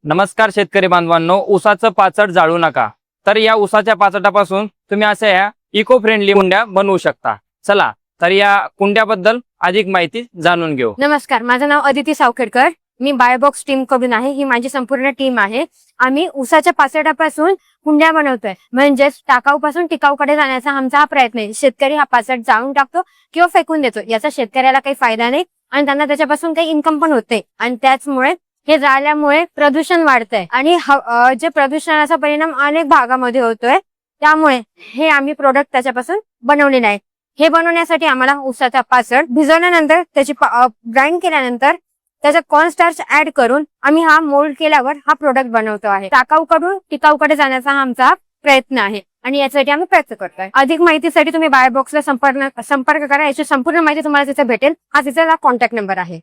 नमस्कार शेतकरी बांधवांनो, ऊसाचं पाचट जाळू नका। तर या ऊसाच्या पाचटापासून तुम्ही अशा या इको फ्रेंडली कुंड्या बनवू शकता। चला तर या कुंड्याबद्दल अधिक माहिती जाणून घेऊ। नमस्कार, माझं नाव अदिती सावखेडकर। मी बायोबॉक्स टीम कडून आहे। ही माझी संपूर्ण टीम आहे। आम्ही ऊसाच्या पाचटापासून कुंड्या बनवतोय, म्हणजेच टाकाऊपासून टिकाऊकडे जाण्याचा आमचा हा प्रयत्न आहे। शेतकरी हा पाचट जाळून टाकतो किंवा फेकून देतो, याचा शेतकऱ्याला काही फायदा नाही आणि त्यांना त्याच्यापासून काही इन्कम पण होते। आणि त्याचमुळे हे जाळल्यामुळे प्रदूषण वाढतंय आणि जे प्रदूषणाचा परिणाम अनेक भागामध्ये होतोय, त्यामुळे हे आम्ही प्रोडक्ट त्याच्यापासून बनवलेले आहे। हे बनवण्यासाठी आम्हाला ऊसाचा पाचट भिजवल्यानंतर त्याची ग्राइंड केल्यानंतर त्याचा कॉर्न स्टार्च ऍड करून आम्ही हा मोल्ड केल्यावर हा प्रोडक्ट बनवतो आहे। टाकाऊकडून टिकाऊकडे जाण्याचा हा आमचा प्रयत्न आहे आणि यासाठी आम्ही प्रयत्न करतोय। अधिक माहितीसाठी तुम्ही बायोबॉक्सला संपर्क करा। याची संपूर्ण माहिती तुम्हाला तिथे भेटेल। हा तिचा कॉन्टॅक्ट नंबर आहे।